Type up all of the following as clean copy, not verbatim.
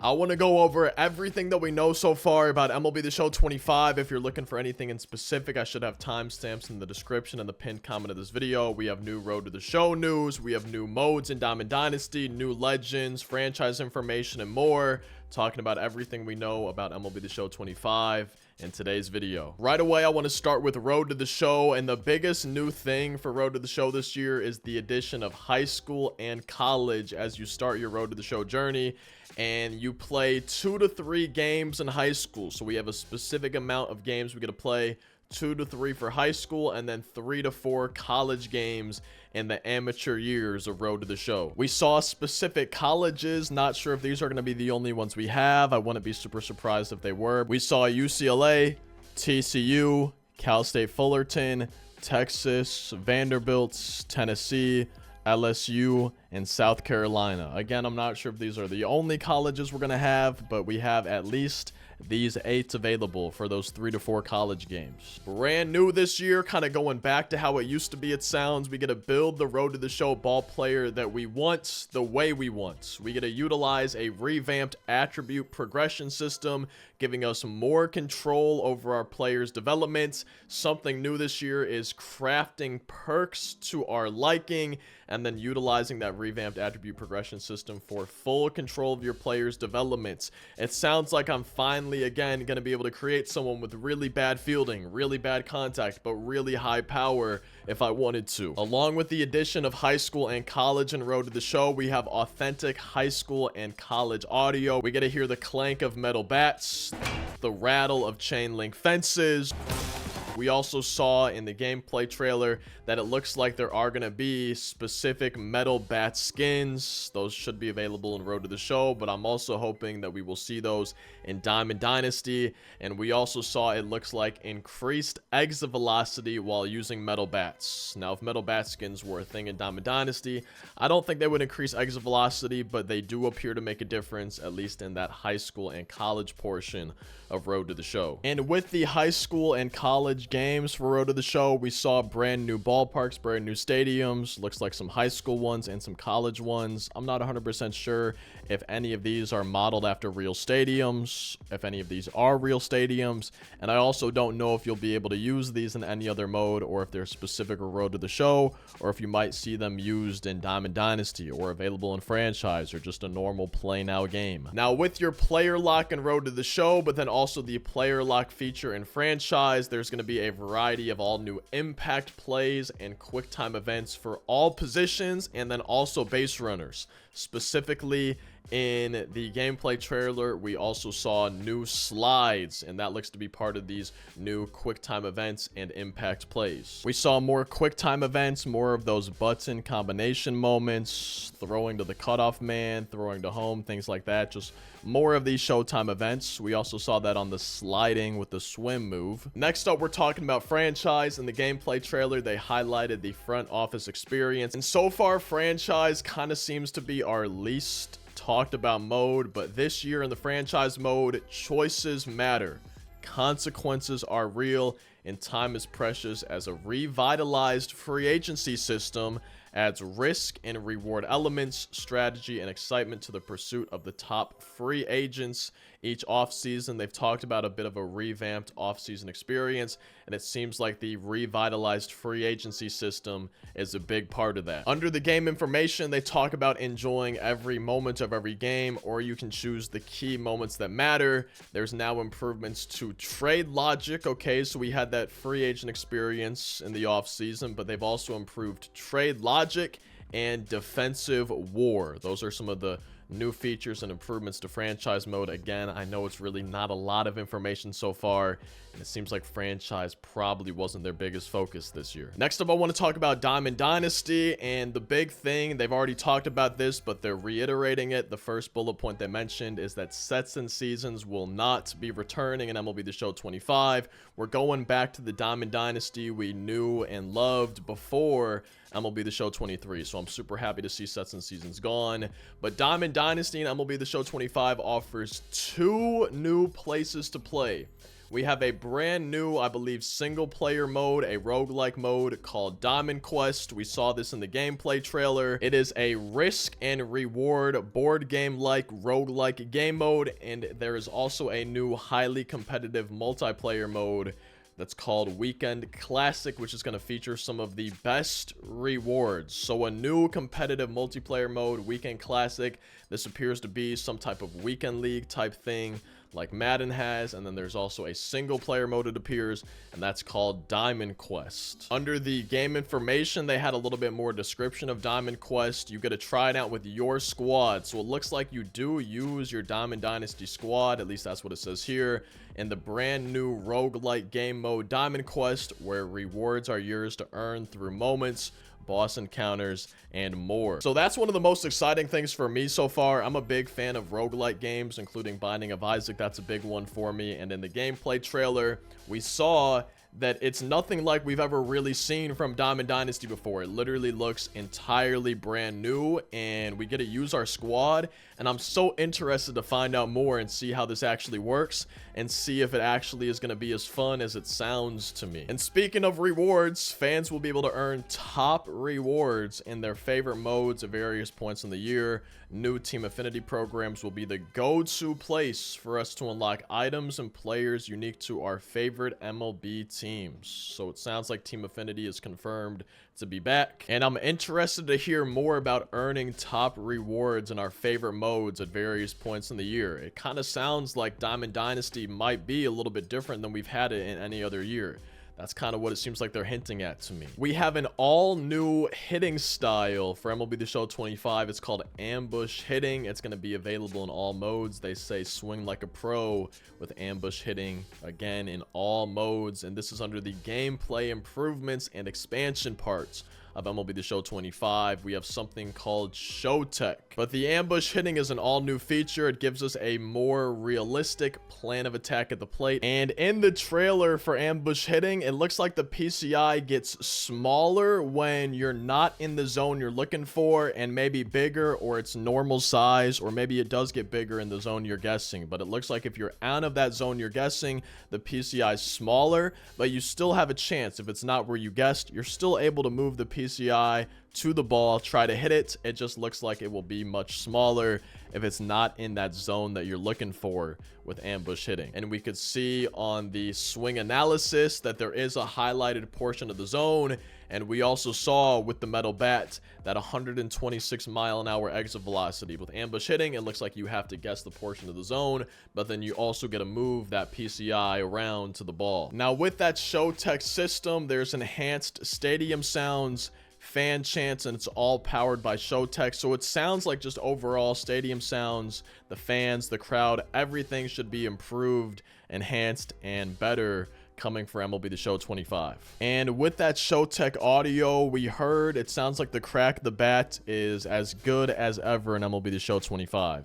I want to go over everything that we know so far about MLB The Show 25. If you're looking for anything in specific, I should have timestamps in the description and the pinned comment of this video. We have new Road to the Show news, we have new modes in Diamond Dynasty, new legends, franchise information, and more. Talking about everything we know about MLB The Show 25 in today's video. Right away, I want to start with Road to the Show, and the biggest new thing for Road to the Show this year is the addition of high school and college as you start your Road to the Show journey. And you play 2 to 3 games in high school. So we have a specific amount of games we get to play, 2 to 3 for high school, and then 3 to 4 college games in the amateur years of Road to the Show. We saw specific colleges. Not sure if these are going to be the only ones we have. I wouldn't be super surprised if they were. We saw UCLA, TCU, Cal State Fullerton, Texas, Vanderbilt, Tennessee, LSU, and South Carolina. Again, I'm not sure if these are the only colleges we're going to have, but we have at least these 8 available for those 3 to 4 college games. Brand new this year, kind of going back to how it used to be, it sounds. We get to build the Road to the Show ball player that we want the way we want. We get to utilize a revamped attribute progression system, giving us more control over our players' development. Something new this year is crafting perks to our liking and then utilizing that revamped attribute progression system for full control of your players' development. It sounds like I'm finally, again, going to be able to create someone with really bad fielding, really bad contact, but really high power if I wanted to. Along with the addition of high school and college in Road to the Show, we have authentic high school and college audio. We get to hear the clank of metal bats, the rattle of chain link fences. We also saw in the gameplay trailer that it looks like there are going to be specific metal bat skins. Those should be available in Road to the Show, but I'm also hoping that we will see those in Diamond Dynasty. And we also saw, it looks like, increased exit velocity while using metal bats. Now, if metal bat skins were a thing in Diamond Dynasty, I don't think they would increase exit velocity, but they do appear to make a difference, at least in that high school and college portion of Road to the Show. And with the high school and college games for Road to the Show, we saw brand new ballparks, brand new stadiums. Looks like some high school ones and some college ones. I'm not 100% sure if any of these are modeled after real stadiums, if any of these are real stadiums, and I also don't know if you'll be able to use these in any other mode, or if they're specific for Road to the Show, or if you might see them used in Diamond Dynasty, or available in franchise, or just a normal play now game. Now, with your player lock in Road to the Show, but then also the player lock feature in franchise, there's going to be a variety of all new impact plays and quick time events for all positions, and then also base runners. Specifically, in the gameplay trailer, we also saw new slides, and that looks to be part of these new quick time events and impact plays. We saw more quick time events, more of those button combination moments, throwing to the cutoff man, throwing to home, things like that. Just more of these showtime events. We also saw that on the sliding with the swim move. Next up, we're talking about franchise. In the gameplay trailer, they highlighted the front office experience, and so far franchise kind of seems to be our least talked about mode, but this year in the franchise mode, choices matter, consequences are real, and time is precious, as a revitalized free agency system adds risk and reward elements, strategy, and excitement to the pursuit of the top free agents each offseason. They've talked about a bit of a revamped offseason experience, and it seems like the revitalized free agency system is a big part of that. Under the game information, they talk about enjoying every moment of every game, or you can choose the key moments that matter. There's now improvements to trade logic. Okay, so we had that free agent experience in the offseason, but they've also improved trade logic and defensive war. Those are some of the new features and improvements to franchise mode. Again, I know it's really not a lot of information so far, and it seems like franchise probably wasn't their biggest focus this year. Next up, I want to talk about Diamond Dynasty, and the big thing, they've already talked about this, but they're reiterating it. The first bullet point they mentioned is that sets and seasons will not be returning in MLB The Show 25. We're going back to the Diamond Dynasty we knew and loved before MLB The Show 23, so I'm super happy to see sets and seasons gone. But Diamond Dynasty and MLB The Show 25 offers 2 new places to play. We have a brand new, I believe, single player mode, a roguelike mode called Diamond Quest. We saw this in the gameplay trailer. It is a risk and reward board game like roguelike game mode, and there is also a new highly competitive multiplayer mode that's called Weekend Classic, which is going to feature some of the best rewards. So a new competitive multiplayer mode, Weekend Classic. This appears to be some type of weekend league type thing like Madden has, and then there's also a single player mode, it appears, and that's called Diamond Quest. Under the game information, they had a little bit more description of Diamond Quest. You get to try it out with your squad, so it looks like you do use your Diamond Dynasty squad, at least that's what it says here, in the brand new roguelike game mode Diamond Quest, where rewards are yours to earn through moments, boss encounters, and more. So that's one of the most exciting things for me so far. I'm a big fan of roguelike games, including Binding of Isaac. That's a big one for me. And in the gameplay trailer, we saw that it's nothing like we've ever really seen from Diamond Dynasty before. It literally looks entirely brand new, and we get to use our squad, and I'm so interested to find out more and see how this actually works and see if it actually is going to be as fun as it sounds to me. And speaking of rewards, fans will be able to earn top rewards in their favorite modes at various points in the year. New Team Affinity programs will be the go-to place for us to unlock items and players unique to our favorite MLB teams. So it sounds like Team Affinity is confirmed to be back, and I'm interested to hear more about earning top rewards in our favorite modes at various points in the year. It kind of sounds like Diamond Dynasty might be a little bit different than we've had it in any other year. That's kind of what it seems like they're hinting at to me. We have an all-new hitting style for MLB The Show 25. It's called ambush hitting. It's going to be available in all modes. They say swing like a pro with ambush hitting, again, in all modes. And this is under the gameplay improvements and expansion parts of MLB The Show 25. We have something called Show Tech. But the ambush hitting is an all-new feature. It gives us a more realistic plan of attack at the plate. And in the trailer for ambush hitting, it looks like the PCI gets smaller when you're not in the zone you're looking for, and maybe bigger, or it's normal size, or maybe it does get bigger in the zone you're guessing. But it looks like if you're out of that zone you're guessing, the PCI is smaller, but you still have a chance. If it's not where you guessed, you're still able to move the PCI to the ball, try to hit it. It just looks like it will be much smaller if it's not in that zone that you're looking for with ambush hitting. And we could see on the swing analysis that there is a highlighted portion of the zone, and we also saw with the metal bat that 126-mile-an-hour exit velocity. With ambush hitting, it looks like you have to guess the portion of the zone, but then you also get to move that PCI around to the ball. Now with that Show Tech system, there's enhanced stadium sounds, fan chants, and it's all powered by Show Tech. So it sounds like just overall stadium sounds, the fans, the crowd, everything should be improved, enhanced, and better coming for MLB The Show 25. And with that Show Tech audio we heard, it sounds like the crack of the bat is as good as ever in MLB The Show 25.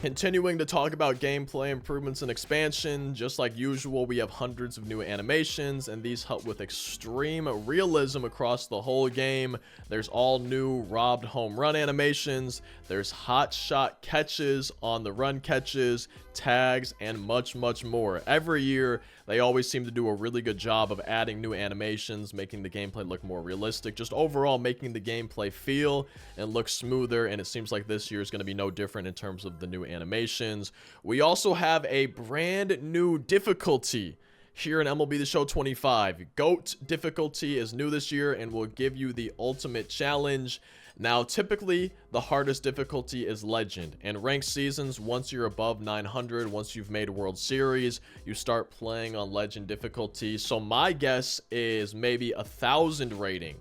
Continuing to talk about gameplay improvements and expansion, just like usual, we have hundreds of new animations, and these help with extreme realism across the whole game. There's all new robbed home run animations, there's hot shot catches on the run catches, tags, and much more. Every year they always seem to do a really good job of adding new animations, making the gameplay look more realistic, just overall making the gameplay feel and look smoother. And it seems like this year is going to be no different in terms of the new animations. We also have a brand new difficulty here in MLB The Show 25. GOAT difficulty is new this year and will give you the ultimate challenge. Now, typically, the hardest difficulty is Legend. And ranked seasons, once you're above 900, once you've made a World Series, you start playing on Legend difficulty. So my guess is maybe 1,000 rating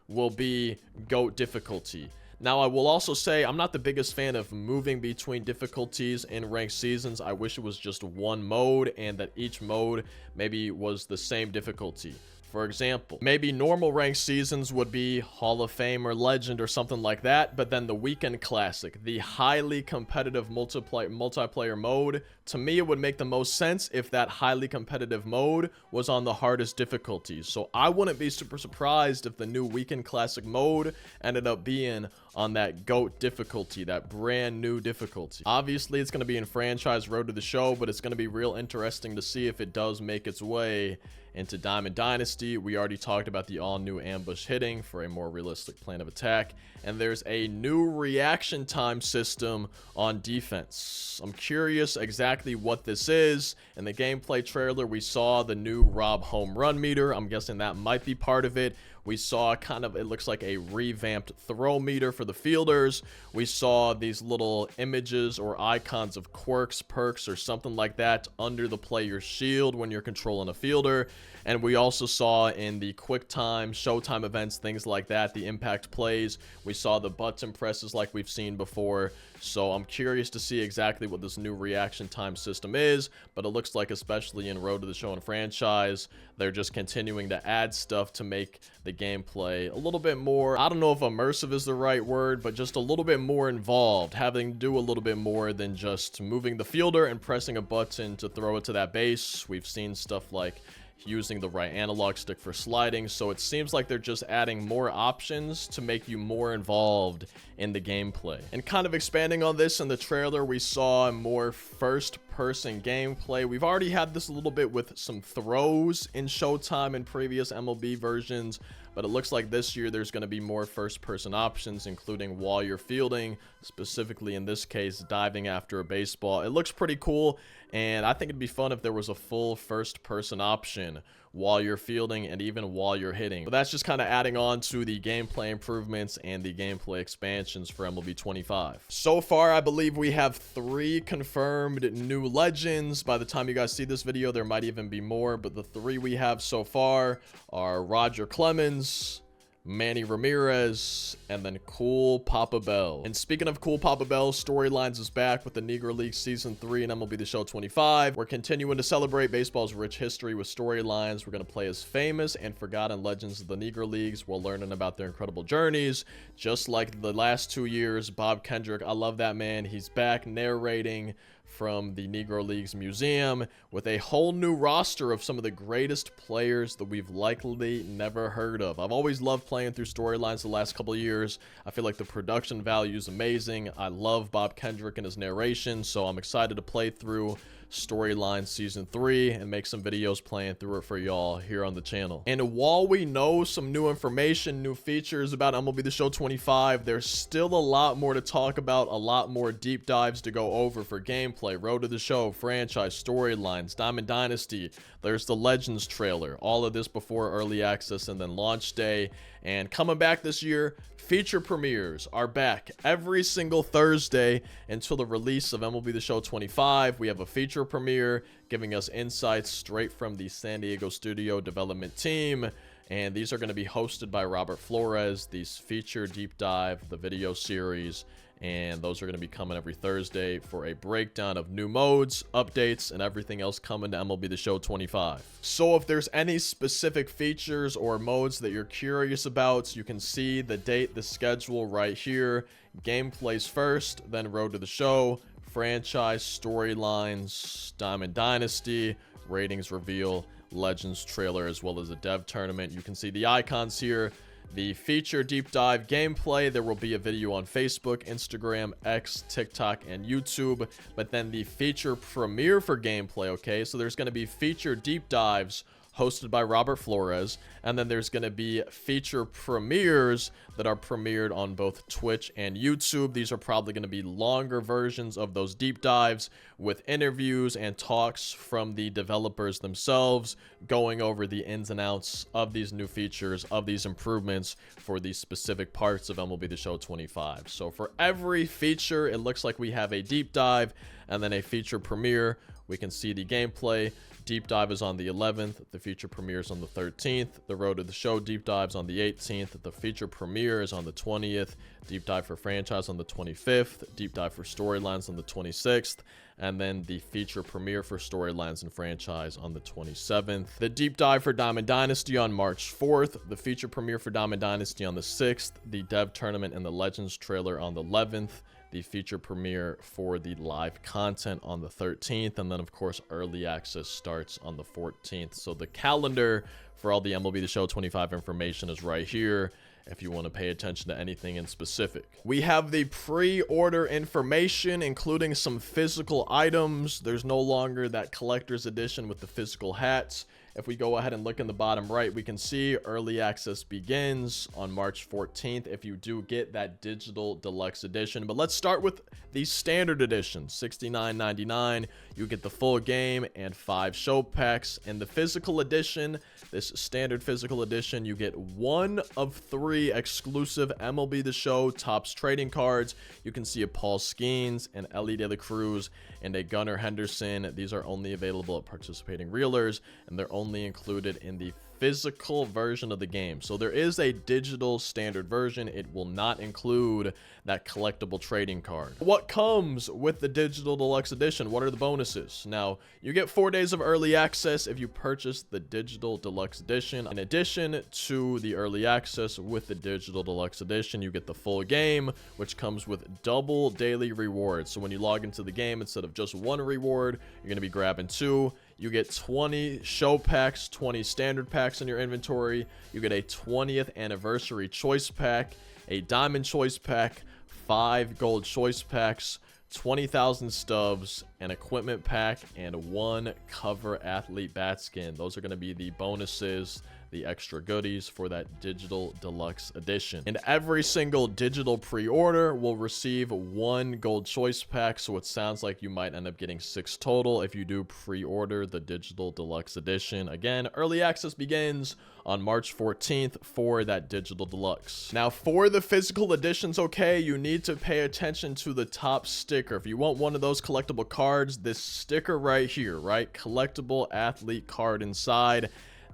will be GOAT difficulty. Now, I will also say I'm not the biggest fan of moving between difficulties in ranked seasons. I wish it was just one mode and that each mode maybe was the same difficulty For example, maybe normal ranked seasons would be Hall of Fame or Legend or something like that, but then the Weekend Classic, the highly competitive multiplayer mode, to me it would make the most sense if that highly competitive mode was on the hardest difficulty. So I wouldn't be super surprised if the new Weekend Classic mode ended up being on that GOAT difficulty, that brand new difficulty. Obviously, it's going to be in franchise Road to the Show, but it's going to be real interesting to see if it does make its way into Diamond Dynasty. We already talked about the all-new ambush hitting for a more realistic plan of attack, and there's a new reaction time system on defense. I'm curious exactly what this is. In the gameplay trailer, we saw the new Rob home run meter. I'm guessing that might be part of it. We saw kind of, it looks like a revamped throw meter for the fielders. We saw these little images or icons of quirks, perks, or something like that under the player's shield when you're controlling a fielder. And we also saw in the quick time, showtime events, things like that, the impact plays. We saw the button presses like we've seen before. So I'm curious to see exactly what this new reaction time system is, but it looks like, especially in Road to the Show and franchise, they're just continuing to add stuff to make the gameplay a little bit more, I don't know if immersive is the right word, but just a little bit more involved, having to do a little bit more than just moving the fielder and pressing a button to throw it to that base. We've seen stuff like using the right analog stick for sliding, so it seems like they're just adding more options to make you more involved in the gameplay. And kind of expanding on this, in the trailer we saw more first-person gameplay. We've already had this a little bit with some throws in Showtime in previous MLB versions, but it looks like this year there's going to be more first-person options, including while you're fielding, specifically in this case diving after a baseball. It looks pretty cool, and I think it'd be fun if there was a full first-person option while you're fielding and even while you're hitting. But that's just kind of adding on to the gameplay improvements and the gameplay expansions for MLB 25. So far, I believe we have 3 confirmed new legends. By the time you guys see this video, there might even be more, but the 3 we have so far are Roger Clemens, Manny Ramirez, and then Cool Papa Bell. And speaking of Cool Papa Bell, Storylines is back with the Negro League Season 3 and MLB The Show 25. We're continuing to celebrate baseball's rich history with storylines. We're going to play as famous and forgotten legends of the Negro Leagues while learning about their incredible journeys. Just like the last 2 years, Bob Kendrick, I love that man. He's back narrating from the Negro Leagues Museum with a whole new roster of some of the greatest players that we've likely never heard of. I've always loved playing through storylines the last couple of years. I feel like the production value is amazing. I love Bob Kendrick and his narration, so I'm excited to play through Storyline Season 3 and make some videos playing through it for y'all here on the channel. And while we know some new information, new features about MLB The Show 25, there's still a lot more to talk about, a lot more deep dives to go over for gameplay, Road to the Show, franchise, storylines, Diamond Dynasty. There's the Legends trailer, all of this before early access and then launch day. And coming back this year, feature premieres are back every single Thursday until the release of MLB The Show 25. We have a feature premiere giving us insights straight from the San Diego studio development team. And these are going to be hosted by Robert Flores, these feature deep dive, the video series. And those are going to be coming every Thursday for a breakdown of new modes, updates, and everything else coming to MLB The Show 25. So if there's any specific features or modes that you're curious about, you can see the date, the schedule right here. Gameplays first, then Road to the Show, franchise, storylines, Diamond Dynasty, ratings reveal, Legends trailer, as well as a dev tournament. You can see the icons here. The feature deep dive gameplay, there will be a video on Facebook, Instagram, X, TikTok, and YouTube. But then the feature premiere for gameplay, okay? So there's going to be feature deep dives hosted by Robert Flores, and then there's going to be feature premieres that are premiered on both Twitch and YouTube. These are probably going to be longer versions of those deep dives with interviews and talks from the developers themselves, going over the ins and outs of these new features, of these improvements for these specific parts of MLB The Show 25. So for every feature, it looks like we have a deep dive. and then a feature premiere. We can see the gameplay. Deep dive is on the 11th. The feature premiere is on the 13th. The Road to the Show deep dives on the 18th. The feature premiere is on the 20th. Deep dive for franchise on the 25th. Deep dive for storylines on the 26th. And then the feature premiere for storylines and franchise on the 27th. The deep dive for Diamond Dynasty on March 4th. The feature premiere for Diamond Dynasty on the 6th. The dev tournament and the Legends trailer on the 11th. The feature premiere for the live content on the 13th, and then of course early access starts on the 14th. So the calendar for all the MLB The Show 25 information is right here if you want to pay attention to anything in specific. We have the pre-order information, including some physical items. There's no longer that collector's edition with the physical hats. If we go ahead and look in the bottom right, we can see early access begins on March 14th if you do get that digital deluxe edition. But let's start with the standard edition, $69.99. You get the full game and 5 show packs. In the physical edition, this standard physical edition, you get 1 of 3 exclusive MLB The Show Topps trading cards. You can see a Paul Skeens, an Ellie De La Cruz, and a Gunnar Henderson. These are only available at participating reelers, and they're only included in the physical version of the game. So there is a digital standard version. It will not include that collectible trading card. What comes with the digital deluxe edition? What are the bonuses? Now, you get 4 days of early access if you purchase the digital deluxe edition. In addition to the early access with the digital deluxe edition, you get the full game, which comes with double daily rewards. So when you log into the game, instead of just 1 reward, you're going to be grabbing 2. You get 20 show packs, 20 standard packs in your inventory. You get a 20th anniversary choice pack, a diamond choice pack, 5 gold choice packs, 20,000 stubs, an equipment pack, and 1 cover athlete bat skin. Those are going to be the bonuses, the extra goodies for that digital deluxe edition. And every single digital pre-order will receive 1 gold choice pack, so it sounds like you might end up getting 6 total if you do pre-order the digital deluxe edition. Again, early access begins on March 14th for that digital deluxe. Now, for the physical editions, okay, you need to pay attention to the top sticker. If you want one of those collectible cards, this sticker right here, right? Collectible athlete card inside.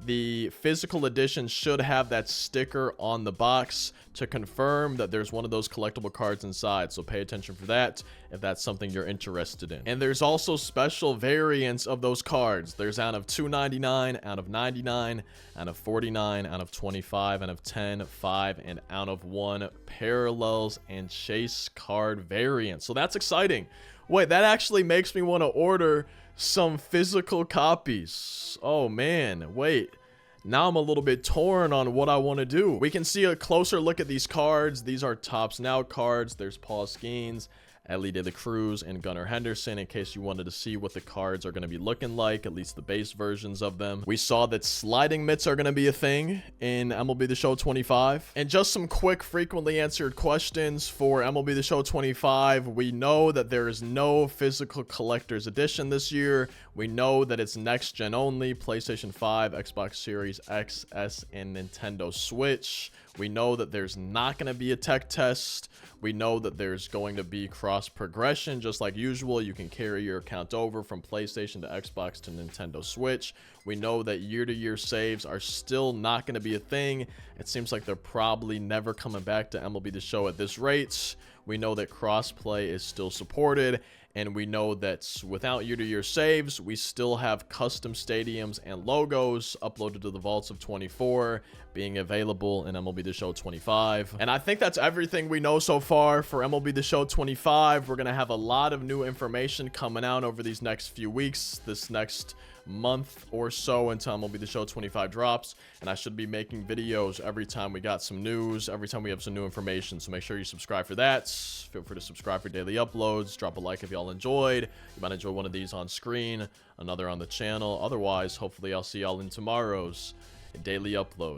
The physical edition should have that sticker on the box to confirm that there's one of those collectible cards inside. So pay attention for that if that's something you're interested in. And there's also special variants of those cards. There's out of $2.99, out of $99, out of $49, out of $25, out of $10, $5, and out of $1 parallels and chase card variants. So that's exciting. Wait, that actually makes me want to order some physical copies. Oh man, wait. Now I'm a little bit torn on what I want to do. We can see a closer look at these cards. These are Topps Now cards. There's Paul Skeens, Ellie De La Cruz, and Gunnar Henderson, in case you wanted to see what the cards are going to be looking like, at least the base versions of them. We saw that sliding mitts are going to be a thing in MLB The Show 25. And just some quick frequently answered questions for MLB The Show 25. We know that there is no physical collector's edition this year. We know that it's next gen only, PlayStation 5, Xbox Series X, S, and Nintendo Switch. We know that there's not going to be a tech test. We know that there's going to be cross progression, just like usual. You can carry your account over from PlayStation to Xbox to Nintendo Switch. We know that year-to-year saves are still not going to be a thing. It seems like they're probably never coming back to MLB The Show at this rate. We know that crossplay is still supported. And we know that without year-to-year saves, we still have custom stadiums and logos uploaded to the Vaults of 24 being available in MLB The Show 25. And I think that's everything we know so far for MLB The Show 25. We're going to have a lot of new information coming out over these next few weeks, this next month or so until MLB The Show 25 drops. And I should be making videos every time we got some news, every time we have some new information. So make sure you subscribe for that. Feel free to subscribe for daily uploads. Drop a like if y'all enjoyed. You might enjoy one of these on screen, another on the channel. Otherwise, hopefully I'll see y'all in tomorrow's daily upload.